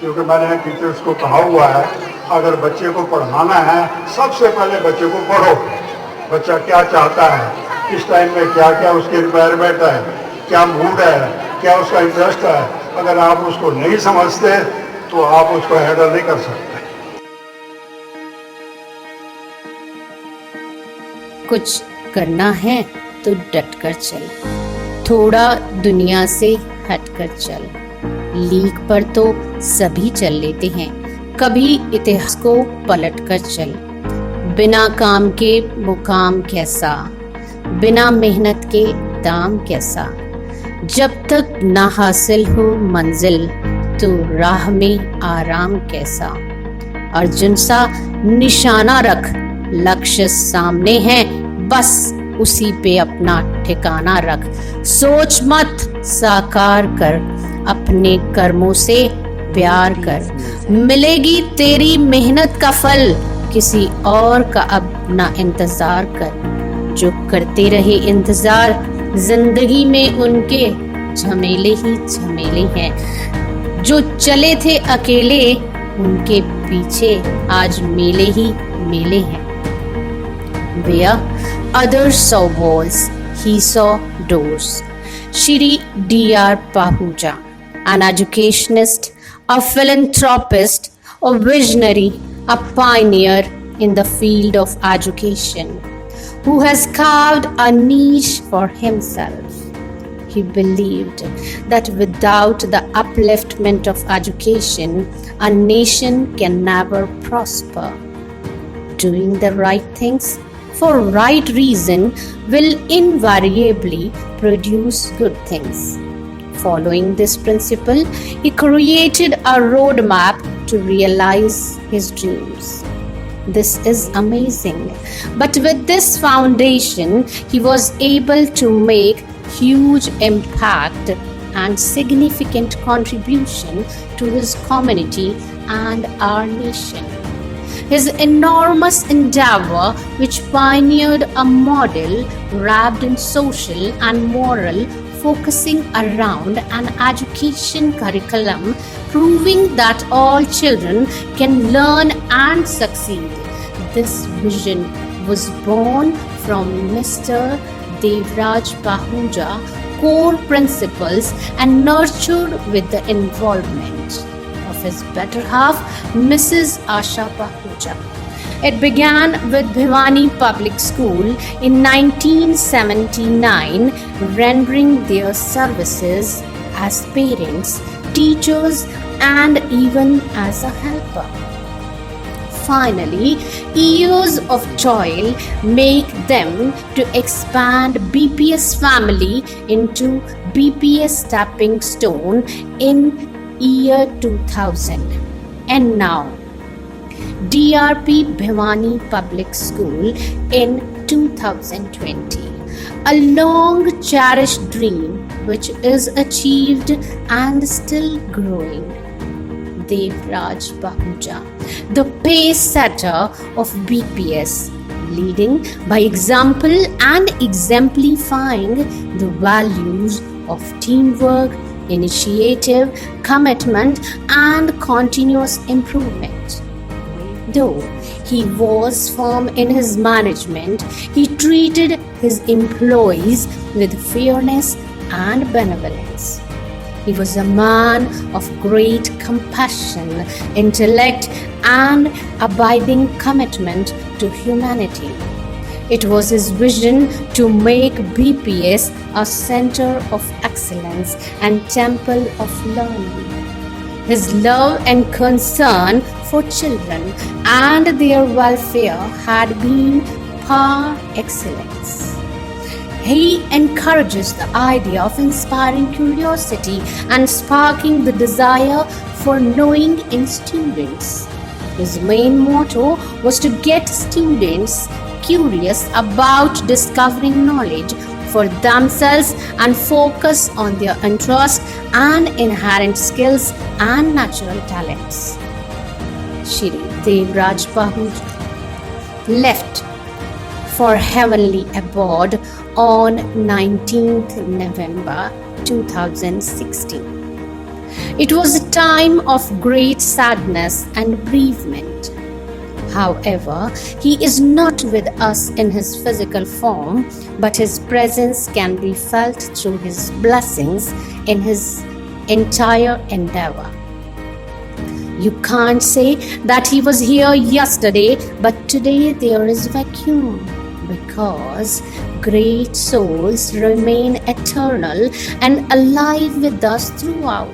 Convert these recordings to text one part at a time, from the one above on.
क्योंकि मैंने टीचर्स को कहा हुआ है, अगर बच्चे को पढ़ाना है सबसे पहले बच्चे को पढ़ो। बच्चा क्या चाहता है, किस टाइम में क्या क्या उसकी रिक्वायरमेंट है, क्या मूड है, क्या उसका इंटरेस्ट है। अगर आप उसको नहीं समझते तो आप उसको हैंडल नहीं कर सकते। कुछ करना है तो डट कर चल, थोड़ा दुनिया से हट कर चल। लीक पर तो सभी चल लेते हैं, कभी इतिहास को पलट कर चल। बिना काम के मुकाम कैसा, बिना मेहनत के दाम कैसा। जब तक ना हासिल हो मंजिल तो राह में आराम कैसा। अर्जुन सा निशाना रख, लक्ष्य सामने है, बस उसी पे अपना ठिकाना रख। सोच मत, साकार कर, अपने कर्मों से प्यार कर। मिलेगी तेरी मेहनत का फल, किसी और का अब ना इंतजार कर। जो करते रहे इंतजार, जिंदगी में उनके झमेले ही झमेले हैं। जो चले थे अकेले, उनके पीछे आज मेले ही मेले हैं। Where others saw walls, he saw doors. Shri D.R. Pahuja, an educationist, a philanthropist, a visionary, a pioneer in the field of education, who has carved a niche for himself. He believed that without the upliftment of education, a nation can never prosper. Doing the right things for right reason will invariably produce good things. Following this principle, he created a roadmap to realize his dreams. This is amazing. But with this foundation, he was able to make huge impact and significant contribution to his community and our nation. His enormous endeavor, which pioneered a model wrapped in social and moral, focusing around an education curriculum, proving that all children can learn and succeed. This vision was born from Mr. Devraj Pahuja core principles and nurtured with the involvement of his better half, Mrs. Asha Pahuja. It began with Bhiwani Public School in 1979, rendering their services as parents, teachers, and even as a helper. Finally, years of toil make them to expand BPS family into BPS Stepping Stone in year 2000. And now, DRP Bhiwani Public School in 2020. A long cherished dream which is achieved and still growing. Devraj Pahuja, the pace setter of BPS, leading by example and exemplifying the values of teamwork, initiative, commitment, and continuous improvement. Though he was firm in his management, he treated his employees with fairness and benevolence. He was a man of great compassion, intellect, and abiding commitment to humanity. It was his vision to make BPS a center of excellence and temple of learning. His love and concern for children and their welfare had been par excellence. He encourages the idea of inspiring curiosity and sparking the desire for knowing in students. His main motto was to get students curious about discovering knowledge for themselves and focus on their interests and inherent skills and natural talents. Shri Devraj Pahuja left for heavenly abode on 19th November 2016. It was a time of great sadness and bereavement. However, he is not with us in his physical form, but his presence can be felt through his blessings in his entire endeavor. You can't say that he was here yesterday, but today there is vacuum, because great souls remain eternal and alive with us throughout.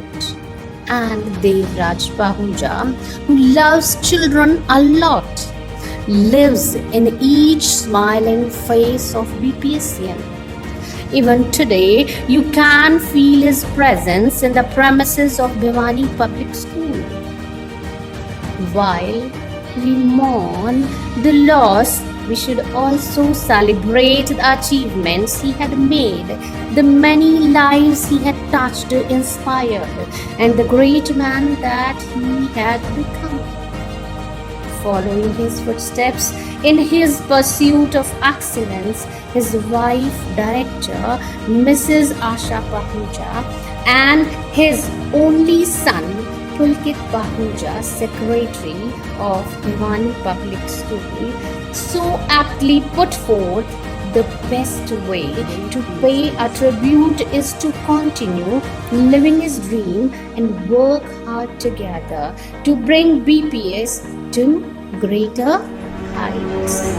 And Devraj Pahuja, who loves children a lot, lives in each smiling face of BPSCN. Even today, you can feel his presence in the premises of Bhiwani Public School. While we mourn the loss, we should also celebrate the achievements he had made, the many lives he had touched, inspired, and the great man that he had become. Following his footsteps in his pursuit of excellence, his wife, director, Mrs. Asha Pahuja, and his only son, Pulkit Pahuja, secretary of Bhiwani Public School, so aptly put forth, the best way to pay a tribute is to continue living his dream and work hard together to bring BPS to greater heights.